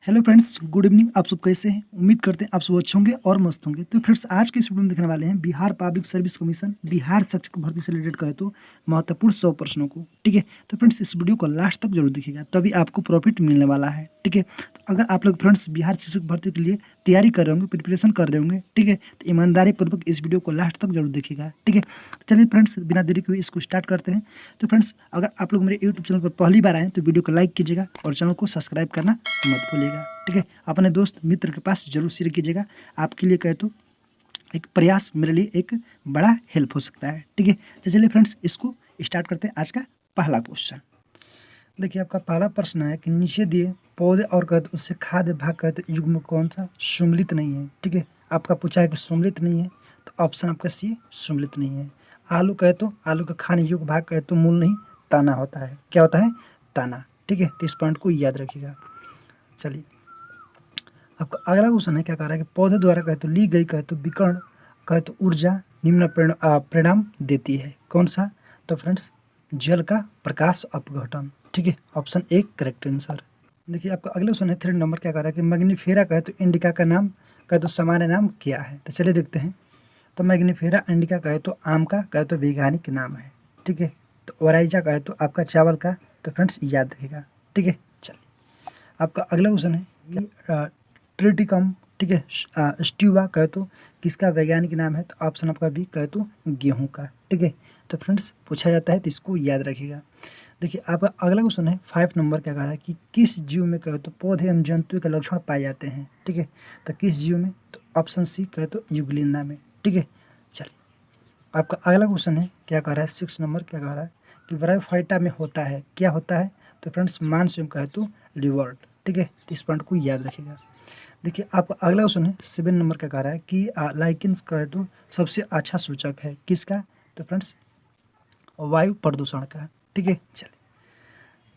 Hello friends, good evening. आप सब कैसे हैं? उम्मीद करते हैं आप सब अच्छे होंगे और मस्त होंगे। तो फ्रेंड्स, आज की इस वीडियो में देखने वाले हैं Bihar public service commission Bihar शिक्षक भर्ती से रिलेटेड कहे तो महत्वपूर्ण 100 प्रश्नों को। ठीक है, तो फ्रेंड्स इस वीडियो को लास्ट तक जरूर देखिएगा, तभी आपको प्रॉफिट मिलने वाला है। ठीक है, तो अगर आप लोग फ्रेंड्स बिहार शिक्षक भर्ती के लिए तैयारी कर रहे होंगे, प्रिपरेशन कर रहे होंगे, ठीक है, तो ईमानदारी पूर्वक इस वीडियो को लास्ट तक जरूर देखिएगा। ठीक है, तो चलिए फ्रेंड्स, बिना देरी के हुए इसको स्टार्ट करते हैं। तो फ्रेंड्स, अगर आप लोग मेरे यूट्यूब चैनल पर पहली बार आए तो वीडियो को लाइक कीजिएगा और चैनल को सब्सक्राइब करना मत भूलिएगा। ठीक है, अपने दोस्त मित्र के पास जरूर शेयर कीजिएगा। आपके लिए कहे तो एक प्रयास मेरे लिए एक बड़ा हेल्प हो सकता है। ठीक है, तो चलिए फ्रेंड्स, इसको स्टार्ट करते हैं। आज का पहला क्वेश्चन देखिए, आपका पहला प्रश्न है कि नीचे दिए पौधे और कहे तो उससे खाद्य भाग कहे तो युग्म में कौन सा सम्मिलित नहीं है। ठीक है, आपका पूछा है कि सम्मिलित नहीं है, तो ऑप्शन आपका सी सम्मिलित नहीं है। आलू कहे तो आलू का खाने योग्य भाग कहे तो मूल नहीं ताना होता है। क्या होता है? ताना। ठीक है, तो इस पॉइंट को याद रखिएगा। चलिए, आपका अगला क्वेश्चन है, क्या कह रहा है कि पौधे द्वारा कहे तो ली गई कहे तो विकर्ण कहे तो ऊर्जा निम्न परिणाम देती है। कौन सा? तो फ्रेंड्स, जल का प्रकाश अपघटन। ठीक है, ऑप्शन ए करेक्ट आंसर। देखिए, आपका अगला क्वेश्चन है 3 नंबर, क्या कह रहा है कि मैग्नीफेरा कहे तो इंडिका का नाम कहे तो सामान्य नाम क्या है। तो चलिए देखते हैं। तो मैग्नीफेरा इंडिका कहे तो आम का कहे तो वैज्ञानिक नाम है। ठीक है, तो ओराइजा कहे तो आपका चावल का। तो फ्रेंड्स याद रखिएगा। ठीक है, चलिए, आपका अगला क्वेश्चन है कि ट्रिटिकम, ठीक है, स्ट्यूवा कहे तो किसका वैज्ञानिक नाम है। तो ऑप्शन आपका बी कहे तो गेहूं का। ठीक है, तो फ्रेंड्स पूछा जाता है तो इसको याद रखिएगा। देखिए, आपका अगला क्वेश्चन है 5 नंबर, क्या कह रहा है कि किस जीव में कहे तो पौधे एवं जंतु के लक्षण पाए जाते हैं। ठीक है, तो किस जीव में? तो ऑप्शन सी कहे तो यूग्लिना में। ठीक है, चलिए, आपका अगला क्वेश्चन है, क्या कह रहा है 6 नंबर, क्या कह रहा है कि ब्रायोफाइटा में होता है, क्या होता है। तो फ्रेंड्स मांस एवं कहे तो लिवर्ट। ठीक है, तो इस पॉइंट को याद रखिएगा। देखिए, आपका अगला क्वेश्चन है 7 नंबर, का कह रहा है कि लाइकेंस कहे तो सबसे अच्छा सूचक है किसका। तो फ्रेंड्स वायु प्रदूषण का। ठीक है, चलिए,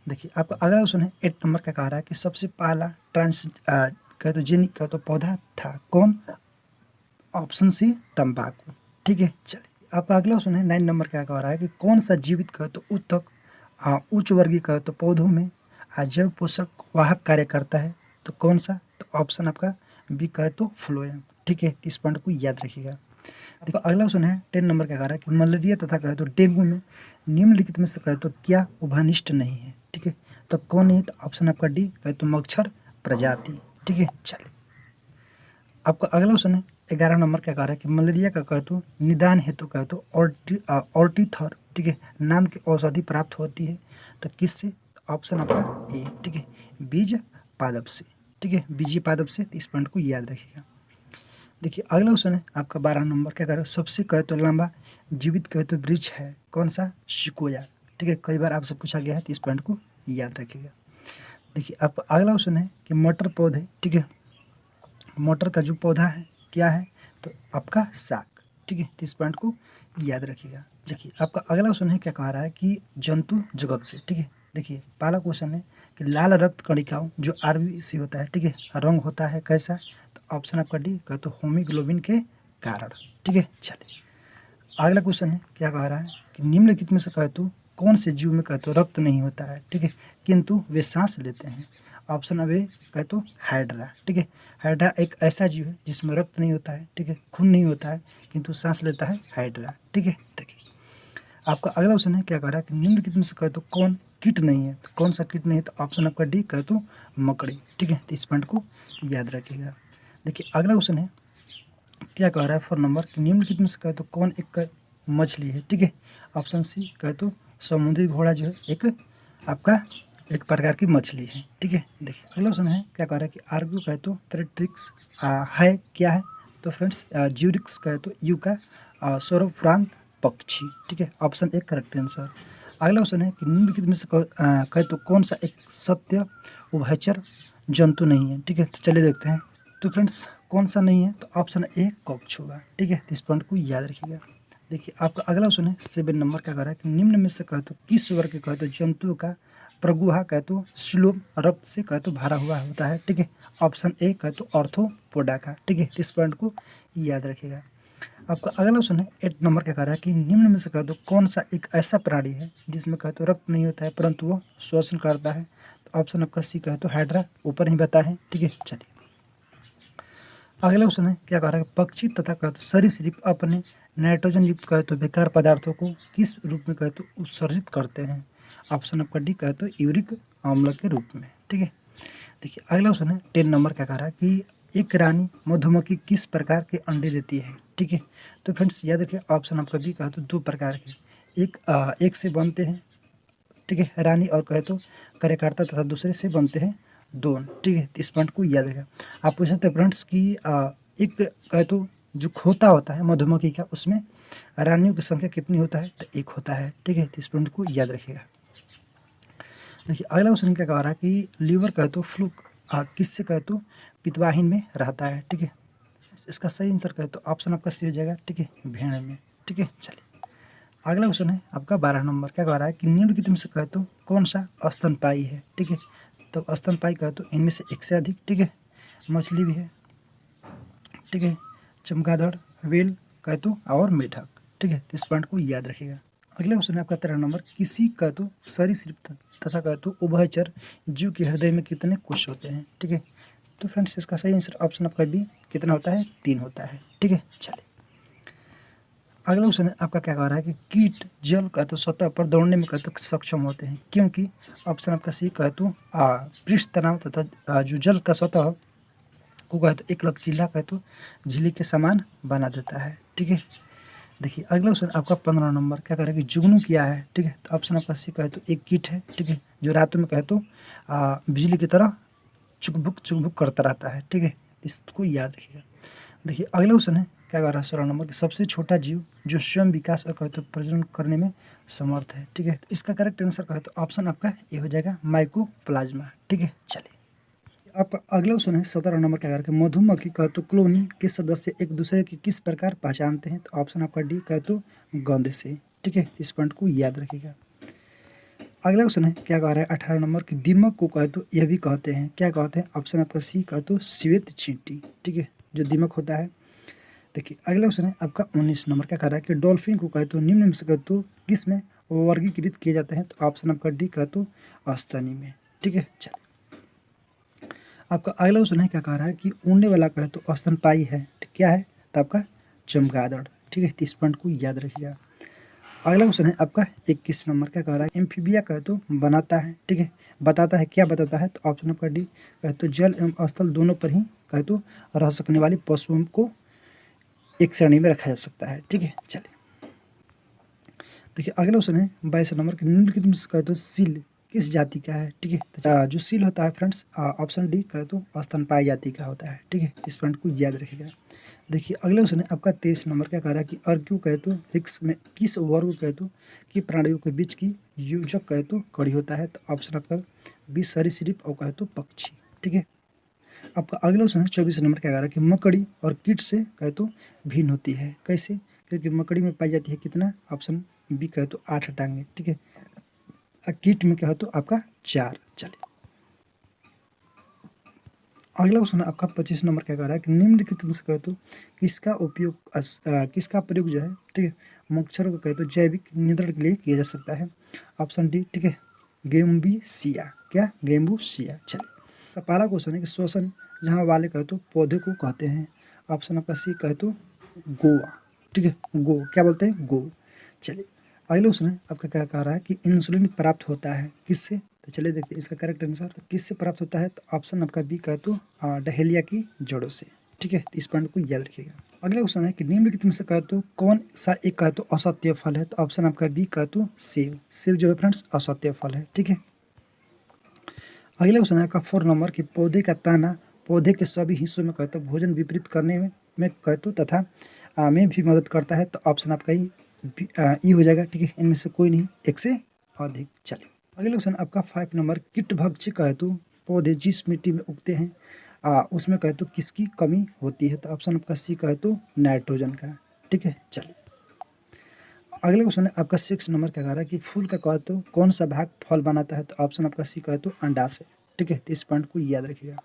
देखिए, आपका अगला क्वेश्चन है 8 नंबर, का कह रहा है कि सबसे पहला ट्रांस कहे तो जेनिक कहे तो पौधा था कौन। ऑप्शन सी तंबाकू। ठीक है, चलिए, आपका अगला क्वेश्चन है 9 नंबर, क्या कह रहा है कि कौन सा जीवित कहे तो उत्तक उच्च वर्गीय कहे तो पौधों में जैव पोषक वाहक कार्य करता है। तो कौन सा? तो ऑप्शन आपका बी कहे तो फ्लोएम। ठीक है, इस पॉइंट को याद रखिएगा। देखो, अगला क्वेश्चन है 10 नंबर, क्या कह रहा है कि मलेरिया तथा कहे तो डेंगू में निम्नलिखित में से कहे तो क्या उभयनिष्ठ नहीं है। ठीक है, तो कौन नहीं? तो ऑप्शन आपका डी कहे तो मच्छर प्रजाति। ठीक है, चलिए, आपका अगला क्वेश्चन है 11 नंबर, क्या कह रहा है कि मलेरिया का कहे तो निदान हेतु कहे तो ऑर्टिथर, ठीक है, नाम की औषधि प्राप्त होती है। तो किससे? ऑप्शन आपका ए। ठीक है, बीज पादप से। ठीक है, बीजीय पादप से। इस पॉइंट को याद रखिएगा। देखिए, अगला क्वेश्चन है आपका 12 नंबर, क्या कह रहा है सबसे कहे तो लंबा जीवित कहे तो वृक्ष है कौन सा। सिकोया। ठीक है, कई बार आपसे पूछा गया है, तो इस पॉइंट को याद रखिएगा। देखिए, आपका अगला क्वेश्चन है कि मटर पौधे, ठीक है, मटर का जो पौधा है क्या है। तो आपका साग। ठीक है, तो इस पॉइंट को याद रखिएगा। देखिए, आपका अगला क्वेश्चन है, क्या कह रहा है कि जंतु जगत से। ठीक है, देखिए, पहला क्वेश्चन है कि लाल रक्त कणिकाओं जो आरबीसी होता है, ठीक है, रंग होता है कैसा। तो ऑप्शन आपका डी कहे तो होमोग्लोबिन के कारण। ठीक है, चलिए, अगला क्वेश्चन है, क्या कह रहा है कि निम्नलिखित में से कहे तो कौन से जीव में कहे तो रक्त नहीं होता है। ठीक है, किंतु वे सांस लेते हैं। ऑप्शन अब ए कहे तो हाइड्रा। ठीक है, हाइड्रा एक ऐसा जीव है जिसमें रक्त नहीं होता है, ठीक है, खून नहीं होता है, किंतु सांस लेता है हाइड्रा। ठीक है, देखिए, आपका अगला क्वेश्चन है, क्या कह रहा है कि निम्नलिखित में से कहे तो कौन कीट नहीं है। तो कौन सा कीट नहीं है। तो ऑप्शन आपका डी कहे तो मकड़ी। ठीक है, तो इस पॉइंट को याद रखिएगा। देखिए, अगला क्वेश्चन है, क्या कह रहा है 4 नंबर कि निम्नलिखित में से कहे तो कौन एक मछली है। ठीक है, ऑप्शन सी कहे तो समुद्री घोड़ा जो है एक आपका एक प्रकार की मछली है। ठीक है, देखिए, अगला क्वेश्चन है, क्या कह रहा है कि आर्गू कहे तो पेट्रिक्स है क्या है। तो फ्रेंड्स ज्यूरिक्स कहे तो यू का सौरभप्रांत पक्षी। ठीक है, ऑप्शन एक करेक्ट आंसर। अगला क्वेश्चन है कि निम्नलिखित में से कहे तो कौन सा एक सत्य उभयचर जंतु नहीं है। ठीक है, तो चलिए देखते हैं। तो फ्रेंड्स कौन सा नहीं है। तो ऑप्शन ए कॉक्स होगा। ठीक है, इस पॉइंट को याद रखिएगा। देखिए, आपका अगला क्वेश्चन है 7 नंबर, का कह रहा है कि निम्न में से कहे तो किस वर्ग के कहे तो जंतु का प्रगुहा कहे तो स्लोम रक्त से कहे तो भरा हुआ होता है। ठीक है, ऑप्शन ए कहे तो ऑर्थोपोडा का। ठीक है, इस पॉइंट को याद रखिएगा। आपका अगला क्वेश्चन है 8 नंबर, का कह रहा है कि निम्न में से कहे तो कौन सा एक ऐसा प्राणी है जिसमें कहे तो रक्त नहीं होता है परंतु वो श्वसन करता है। तो ऑप्शन आपका सी कहे तो हाइड्रा ऊपर ही बता है। ठीक है, चलिए अगला क्वेश्चन है, क्या कह रहा है, पक्षी तथा कहे तो सरीसृप अपने नाइट्रोजन युक्त कहे तो बेकार पदार्थों को किस रूप में कहे तो उत्सर्जित करते हैं? ऑप्शन आपका डी कहे तो यूरिक अम्ल के रूप में। ठीक है, देखिए अगला क्वेश्चन है 10 नंबर, क्या कह रहा है कि एक रानी मधुमक्खी किस प्रकार के अंडे देती है? ठीक है, तो फ्रेंड्स याद रखिए ऑप्शन आपका बी कहा तो 2 प्रकार के, एक से बनते हैं, ठीक है, रानी, और कहे तो कार्यकर्ता, तथा दूसरे से बनते हैं दोन। ठीक है, तो इस पॉइंट को याद रखेगा। आप पूछ सकते हैं फ्रेंड्स कि एक कहे तो जो खोता होता है मधुमक्खी का, उसमें रानियों की संख्या कितनी होता है? तो एक होता है। ठीक है, तो इस पॉइंट को याद रखिएगा। देखिए अगला क्वेश्चन क्या कह रहा है कि लीवर कहे तो फ्लूक किससे कहे तो पित्तवाहिनी में रहता है? ठीक है, इसका सही आंसर कहे तो ऑप्शन आपका सी हो जाएगा। ठीक है, भेड़ में। ठीक है, चलिए अगला क्वेश्चन है आपका 12 नंबर, क्या कह रहा है कि निम्नलिखित में से कहे तो कौन सा स्तनपायी है? ठीक है, तो स्तनपायी कहे तो इनमें से एक से अधिक, ठीक है, मछली भी है, ठीक है, चमगादड़, व्हेल कहे तो और मेढक। ठीक है, तो इस पॉइंट को याद रखिएगा। अगला क्वेश्चन है आपका 13 नंबर, किसी कहे तो सरीसृप तथा कहे तो उभयचर जीव के हृदय में कितने कोष होते हैं? ठीक है, तो फ्रेंड्स इसका सही आंसर ऑप्शन आपका बी कितना होता है? 3 होता है। ठीक है, चलिए अगला क्वेश्चन है आपका, क्या कह रहा है कि कीट जल का तो सतह पर दौड़ने में कहते सक्षम होते हैं, क्योंकि ऑप्शन आपका सी कहे तो पृष्ठ तनाव तथा जो जल का सतह को कहे तो एक लचीला कहे तो झिल्ली के समान बना देता है। ठीक है, देखिए अगला क्वेश्चन आपका 15 नंबर, क्या कह रहा है कि जुगनू क्या है? ठीक है, तो ऑप्शन आपका सी कहे तो एक कीट है। ठीक है, जो रातों में कहे तो बिजली की तरह चुकभुक करता रहता है। ठीक है, इसको याद रखिएगा। देखिए अगला क्वेश्चन है, क्या कर रहा है 16 नंबर की, सबसे छोटा जीव जो स्वयं विकास और कहे तो प्रजनन करने में समर्थ है? ठीक है, तो इसका करेक्ट आंसर कहे तो ऑप्शन आपका ये हो जाएगा माइकोप्लाज्मा। ठीक है, चलिए आपका अगला क्वेश्चन है 17 नंबर, क्या करके मधुमक्खी कहे तो कॉलोनी के सदस्य एक दूसरे की किस प्रकार पहचानते हैं? तो ऑप्शन आपका डी कहे तो गंध से। ठीक है, इस पॉइंट को याद रखिएगा। अगला क्वेश्चन है, क्या कह रहा है 18 नंबर की, दीमक को कहे तो यह भी कहते हैं, क्या कहते हैं? ऑप्शन आपका सी कहे तो श्वेत चींटी। ठीक है, जो दीमक होता है। देखिए अगला क्वेश्चन है आपका 19 नंबर, क्या कह रहा है कि डॉल्फिन को कहे तो निम्न में से कहे तो किस में वर्गीकृत किए जाते हैं? तो ऑप्शन आपका डी कहे तो स्तनी में। ठीक है, चलिए आपका अगला क्वेश्चन है, क्या कह रहा है कि उड़ने वाला कहे तो स्तनपायी है, क्या है? तो आपका चमगादड़। ठीक है, 30 पॉइंट को याद रखिएगा। अगला क्वेश्चन है आपका 21 नंबर, क्या कह रहा है एम्फीबिया कहे तो बनाता है, ठीक है, बताता है, क्या बताता है? तो ऑप्शन आपका डी कहे तो जल एवं स्थल दोनों पर ही कहे तो रह सकने वाले पशुओं को एक श्रेणी में रखा जा सकता है। ठीक है, चलिए देखिए अगला क्वेश्चन है 22 नंबर के, निम्नलिखित में से कहे तो सील किस जाति का है? ठीक है, तो जो सील होता है फ्रेंड्स ऑप्शन डी कहे तो स्तनपायी जाति का होता है। ठीक है, इस पॉइंट को याद रखिएगा। देखिए अगला क्वेश्चन है आपका 23 नंबर, क्या कह रहा है कि अर्क्यू कहे तो रिक्स में किस वर्ग कहे तो कि प्राणियों के बीच की योजक कहे तो कड़ी होता है? तो ऑप्शन आपका बी सरीसृप और कहे तो पक्षी। ठीक है, आपका अगला क्वेश्चन है 24 नंबर, क्या कह रहा है कि मकड़ी और कीट से कहे तो भिन्न होती है, कैसे? क्योंकि मकड़ी में पाई जाती है कितना? ऑप्शन बी कहे तो 8 टांगे। ठीक है, कीट में कहे तो आपका 4। चलिए अगला क्वेश्चन आपका 25 नंबर, क्या कह रहा है कि निम्नलिखित में से कहे तो किसका उपयोग किसका प्रयोग जो है, ठीक है, मच्छरों को कहे तो जैविक नियंत्रण के लिए किया जा सकता है? ऑप्शन डी, ठीक है, गेम्बुसिया। क्या? गेम्बुसिया। चलिए पहला क्वेश्चन है कि श्वसन जहाँ वाले कहे तो पौधे को कहते हैं? ऑप्शन आपका सी कहे तो गोवा। ठीक है, गो क्या बोलते हैं? गो। चलिए अगला क्वेश्चन है आपका, क्या कह रहा है कि इंसुलिन प्राप्त होता है किससे? तो चलिए देखते हैं इसका करेक्ट आंसर किससे प्राप्त होता है। तो ऑप्शन आपका बी कहे तो डहेलिया की जड़ों से। ठीक है, इस पॉइंट को याद रखिएगा। अगला क्वेश्चन है कि निम्नलिखित में से कहे तो कौन सा एक कहे तो असत्य फल है? तो ऑप्शन आपका बी कहे तो सेब। सेब जो है फ्रेंड्स असत्य फल है। ठीक है, अगला क्वेश्चन है आपका 4 नंबर की, पौधे का तना पौधे के सभी हिस्सों में कहे तो भोजन वितरित करने में कहे तो तथा में भी मदद करता है? तो ऑप्शन आपका ई हो जाएगा। ठीक है, इनमें से कोई नहीं, एक से अधिक। चलिए अगला क्वेश्चन आपका 5 नंबर, कीटभक्षी कहे तो पौधे जिस मिट्टी में उगते हैं उसमें कहे तो किसकी कमी होती है? तो ऑप्शन आपका सी कहे तो नाइट्रोजन का। ठीक है, चलिए अगला क्वेश्चन है आपका 6 नंबर, क्या कह रहा है कि फूल का कहे तो कौन सा भाग फल बनाता है? तो ऑप्शन आपका सी कहे तो अंडाशय। ठीक है, तो इस पॉइंट को याद रखिएगा।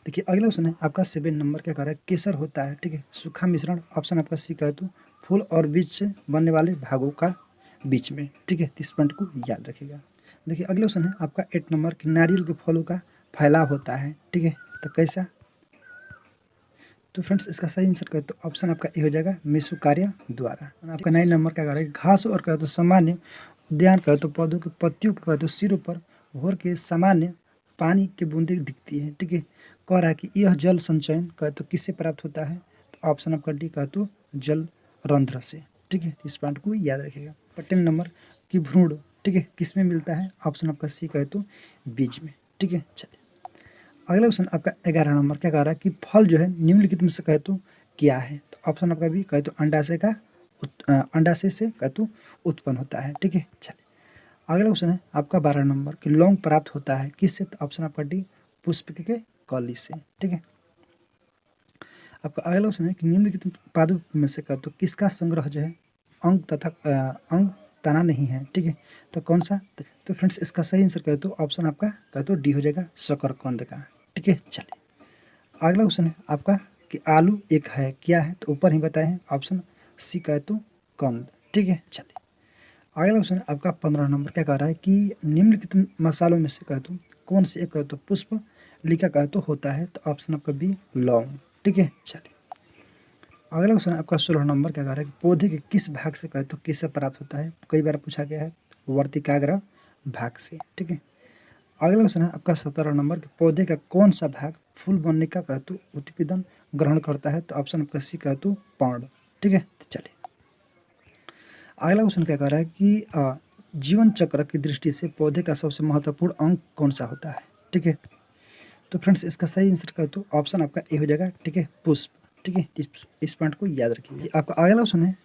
देखिए अगला क्वेश्चन है आपका 7 नंबर, क्या कह रहा है केसर होता है, ठीक है, सूखा मिश्रण। ऑप्शन आपका सी कहे तो फूल और बीज से बनने वाले भागों का बीच में। ठीक है, इस पॉइंट को याद रखिएगा। देखिए अगला क्वेश्चन है आपका 8 नंबर कि नारियल के फलों का फैलाव होता है, ठीक है, तो कैसा? तो फ्रेंड्स इसका सही आंसर कहे तो ऑप्शन आपका ए हो जाएगा मेसोकार्या द्वारा। आपका 9 नंबर का है घास और कहे तो सामान्य उद्यान कहे तो पौधों के पत्तियों के कहे तो सिरों पर भोर के सामान्य पानी की बूंदें दिखती है, ठीक है। कह रहा है कि यह जल संचयन कहे तो किससे प्राप्त होता है, तो ऑप्शन आपका डी कहे तो जल रंध्र से, ठीक है। इस पॉइंट को याद रखिएगा। 10 नंबर की भ्रूण, ठीक है, किस में मिलता है, ऑप्शन आपका सी कहे तो बीज में, ठीक है। चलिए अगला क्वेश्चन आपका 11 नंबर क्या कह रहा है कि फल जो है निम्नलिखित में से कहे तो क्या है, तो ऑप्शन आपका भी कहे तो अंडाशय का अंडाशय से कहे तो उत्पन्न होता है, ठीक है। चलिए अगला क्वेश्चन है आपका 12 नंबर कि लौंग प्राप्त होता है किससे, तो ऑप्शन आपका डी पुष्प के कली से, ठीक है। आपका अगला क्वेश्चन है कि निम्नलिखित उत्पादों में से कहे तो किसका संग्रह जो है अंग तथा अंग तना नहीं है, ठीक है, तो कौन सा? तो फ्रेंड्स इसका सही आंसर कहे तो ऑप्शन आपका कहे तो डी हो जाएगा शकरकंद का, ठीक है। चलिए अगला क्वेश्चन है आपका कि आलू एक है क्या है, तो ऊपर ही बताए हैं ऑप्शन सी कहे तो कंद, ठीक है। चलिए अगला क्वेश्चन है आपका 15 नंबर क्या कह रहा है कि निम्नलिखित मसालों में से कहे तो कौन से एक कहे तो पुष्प लिखा कहे तो होता है, तो ऑप्शन आपका बी लौंग, ठीक है। चलिए अगला क्वेश्चन आपका 16 नंबर क्या कह रहा है कि पौधे के किस भाग से कहे तो किससे प्राप्त होता है, कई बार पूछा गया है, वर्तिकाग्र भाग से, ठीक है। अगला क्वेश्चन है आपका 17 नंबर के पौधे का कौन सा भाग फूल बनने का कहे तो उत्पादन ग्रहण करता है, तो ऑप्शन आपका सी कहे तो पर्ण, ठीक है। तो चलिए अगला क्वेश्चन क्या कह रहा है कि जीवन चक्र की दृष्टि से पौधे का सबसे महत्वपूर्ण अंग कौन सा होता है, ठीक है। तो फ्रेंड्स इसका सही आंसर कहे तो ऑप्शन आपका ए हो जाएगा, ठीक है, पुष्प, ठीक है। इस पॉइंट को याद रखिए। आपका अगला क्वेश्चन है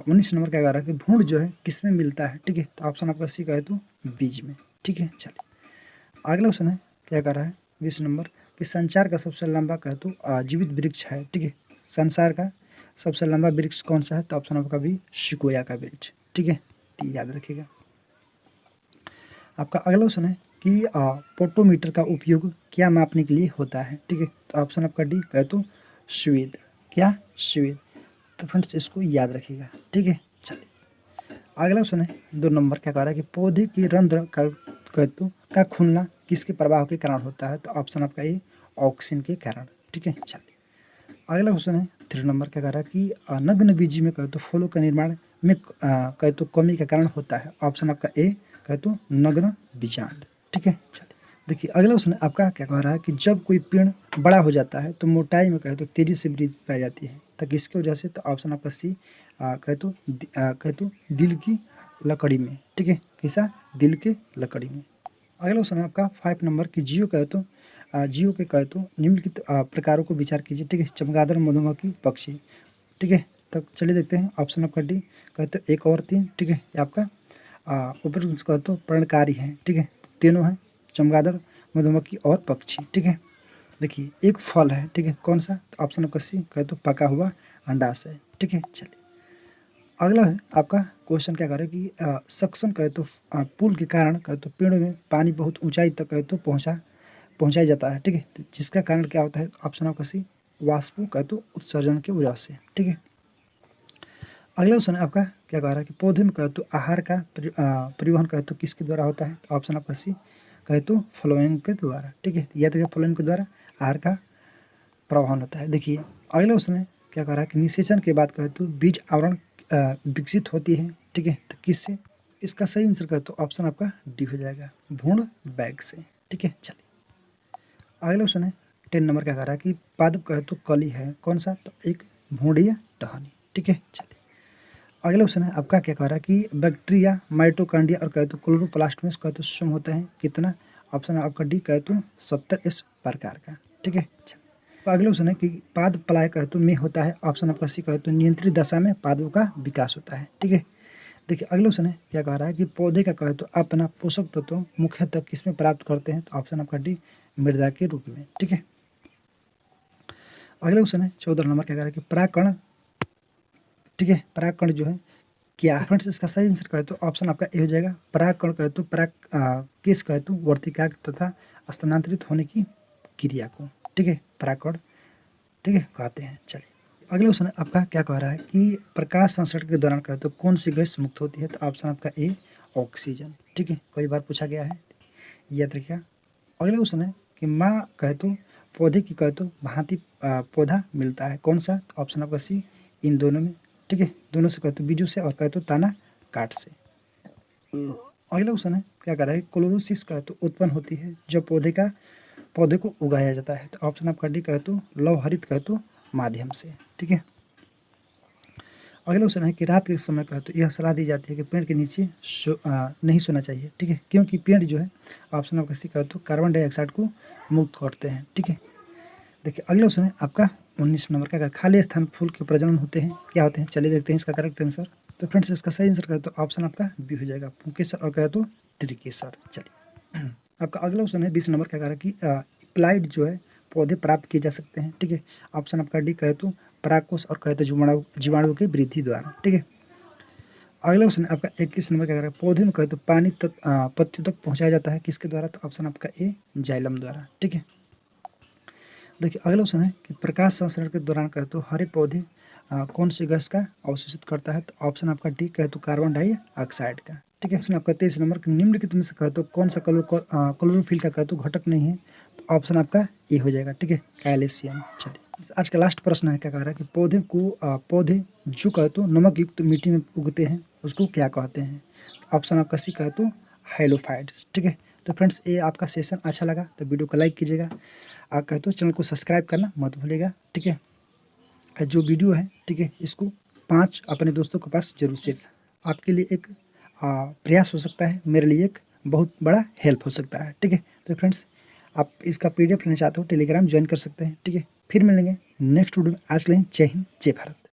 19 नंबर क्या कह रहा है कि भ्रूण जो है किसमें मिलता है, ठीक है, तो ऑप्शन आपका सी कहे तो बीज में, ठीक है। चलिए अगला क्वेश्चन है क्या कह रहा है 20 नंबर कि संचार का सबसे लंबा कहे तो जीवित वृक्ष है, ठीक है, संसार का सबसे लंबा वृक्ष कौन सा है, तो ऑप्शन आपका भी शिकोया का वृक्ष, ठीक है, तो याद रखिएगा। आपका अगला क्वेश्चन है कि पोटोमीटर का उपयोग क्या मापने के लिए होता है, ठीक है, तो ऑप्शन आपका डी कहे तो स्वेद, क्या स्वेद, तो फ्रेंड्स इसको याद रखिएगा, ठीक है। चलिए अगला क्वेश्चन है 2 नंबर क्या कह रहा है कि पौधे की रंध्र का कहे तो का खुलना किसके प्रभाव के कारण होता है, तो ऑप्शन आपका ये ऑक्सीजन के कारण, ठीक है। चलिए अगला क्वेश्चन है 3 नंबर क्या कह रहा है कि नग्न बीजी में कहे तो फूलों का निर्माण में कहे तो कमी का कारण होता है, ऑप्शन आपका ए कहे तो नग्न बीजांड, ठीक है। चलिए देखिए अगला क्वेश्चन आपका क्या कह रहा है कि जब कोई पेड़ बड़ा हो जाता है तो मोटाई में कहे तो तेजी से वृद्धि पाई जाती है, तो किसकी वजह से, तो ऑप्शन आपका सी कहे तो दिल की लकड़ी में, ठीक है, कैसा, दिल के लकड़ी में। अगला क्वेश्चन है आपका 5 नंबर की जियो कहे तो जियो के कहे तो निम्नलिखित प्रकारों को विचार कीजिए, ठीक है, चमगादड़, मधुमक्खी, पक्षी, ठीक है। तब चलिए देखते हैं ऑप्शन आपका डी कहे तो 1 और 3, ठीक है, ये आपका ऊपर कहे तो पर्णकारी है, ठीक है, तीनों हैं चमगादड़, मधुमक्खी और पक्षी, ठीक है। देखिए एक फल है, ठीक है, कौन सा, तो ऑप्शन आपका सी कहे तो पका हुआ अंडाशय, ठीक है। चलिए अगला है आपका क्वेश्चन क्या करे कि सक्शन कहे तो पुल के कारण कहे तो पेड़ों में पानी बहुत ऊंचाई तक कहे तो पहुंचाया जाता है, ठीक है, तो जिसका कारण क्या होता है, ऑप्शन आपका सी वाष्प कहे तो उत्सर्जन की वजह से, ठीक है। अगला क्वेश्चन आपका क्या कह रहा है कि पौधे में कहे तो आहार का परिवहन कहे तो किसके द्वारा होता है, तो ऑप्शन आपका सी कहे तो फ्लोएम के द्वारा, ठीक है, याद रखिए फ्लोएम के द्वारा आहार का परिवहन होता है। देखिए अगला क्वेश्चन क्या कह रहा है कि निषेचन के बाद कहे तो बीज आवरण विकसित होती है, ठीक है, तो किससे, इसका सही आंसर कहे तो ऑप्शन आपका डी हो जाएगा भ्रूण बैग से, ठीक है। चलिए अगला क्वेश्चन है 10 नंबर क्या कह रहा है कि पादप कहे तो कली है कौन सा, तो एक भूडी या टहनी, ठीक है। चलिए अगला क्वेश्चन है आपका क्या कह रहा है कि बैक्टीरिया, माइटोकॉन्ड्रिया और कहे तो क्लोरोप्लास्ट में कहे तो स्वयं होता है कितना, ऑप्शन आपका डी कहे तो 70 प्रकार का, ठीक है। तो अगला क्वेश्चन है कि पाद पलाय कहे तो में होता है, ऑप्शन आपका सी कहे तो नियंत्रित दशा में पादों का विकास होता है, ठीक है। देखिए अगला क्वेश्चन है क्या कह रहा है कि पौधे का कहे तो अपना पोषक तत्व मुख्यतः किसमें प्राप्त करते हैं, तो ऑप्शन आपका डी मृदा के रूप में, ठीक है। अगला क्वेश्चन है 14 नंबर क्या कह रहा है कि परागकण, ठीक है, परागकण जो है क्या, फ्रेंड्स इसका सही आंसर कहे तो ऑप्शन आपका ए हो जाएगा परागकण कहे तो किस कहे तो वर्तिकाग्र तथा स्थानांतरित होने की क्रिया को, ठीक है, परागकण, ठीक है, कहते हैं। चलिए अगला क्वेश्चन आपका क्या कह रहा है कि प्रकाश संश्लेषण के दौरान कहे तो कौन सी गैस मुक्त होती है, तो ऑप्शन आपका ए ऑक्सीजन। ठीक है, कई बार पूछा गया है, याद रखिएगा। अगला क्वेश्चन है कि माँ कहे तो पौधे की कहे तो भांति पौधा मिलता है, कौन सा? तो ऑप्शन आपका सी, इन दोनों में। ठीक है, दोनों से कहे तो बीजू से और कहे तो ताना काट से। अगला क्वेश्चन है क्या कर रहा है, क्लोरोसिस कहे तो उत्पन्न होती है जब पौधे को उगाया जाता है, तो ऑप्शन आपका डी कहे तो लव हरित कहे तो माध्यम से। ठीक है, अगला क्वेश्चन है कि रात के समय कहे तो यह सलाह दी जाती है कि पेड़ के नीचे नहीं सोना चाहिए। ठीक है, क्योंकि पेड़ जो है ऑप्शन आपका सी कहे तो कार्बन डाइऑक्साइड को मुक्त करते हैं। ठीक है, देखिए अगला क्वेश्चन है आपका 19 नंबर का, अगर खाली स्थान फूल के प्रजनन होते हैं क्या होते हैं, चलिए देखते हैं इसका करेक्ट आंसर। तो फ्रेंड्स इसका सही आंसर कहे तो ऑप्शन आपका बी हो जाएगा, पुंकेसर और कहे तो त्रिकेसर। चलिए आपका अगला क्वेश्चन है 20 नंबर का, कह रहा है कि प्लाइड जो है पौधे प्राप्त किए जा सकते हैं। ठीक है, ऑप्शन आपका डी कहे तो परागकोश और कहे तो जीवाणु की वृद्धि द्वारा। ठीक है, अगला क्वेश्चन आपका 21 नंबर का, कह रहा है पौधे में कहे तो पानी पत्तियों तक पहुंचाया जाता है किसके द्वारा, तो ऑप्शन आपका ए, जाइलम द्वारा। ठीक है, देखिए अगला क्वेश्चन है कि प्रकाश संश्लेषण के दौरान कहे तो हरे पौधे कौन सी गैस का अवशोषित करता है, तो ऑप्शन आपका डी कहे तो कार्बन डाइऑक्साइड का। ठीक है, ऑप्शन आपका 23 नंबर कि निम्नलिखित में से कहे तो कौन सा क्लोरोफिल का कहे तो घटक नहीं है, तो ऑप्शन आपका ए हो जाएगा। ठीक है, कैल्शियम। चलिए आज का लास्ट प्रश्न है, क्या कह रहा है कि पौधे जो कहे तो नमक युक्त मिट्टी में उगते हैं उसको क्या कहते हैं, ऑप्शन आपका सी कहे तो हाइलोफाइट्स। ठीक है, तो फ्रेंड्स ये आपका सेशन अच्छा लगा तो वीडियो को लाइक कीजिएगा, आप कहे तो चैनल को सब्सक्राइब करना मत भूलिएगा। ठीक है, जो वीडियो है ठीक है इसको 5 अपने दोस्तों के पास जरूर शेयर, आपके लिए एक प्रयास हो सकता है, मेरे लिए एक बहुत बड़ा हेल्प हो सकता है। ठीक है, तो फ्रेंड्स आप इसका PDF लेना चाहते हो टेलीग्राम ज्वाइन कर सकते हैं। ठीक है, फिर मिलेंगे नेक्स्ट वीडियो में। आज के लिए जय हिंद, जय भारत।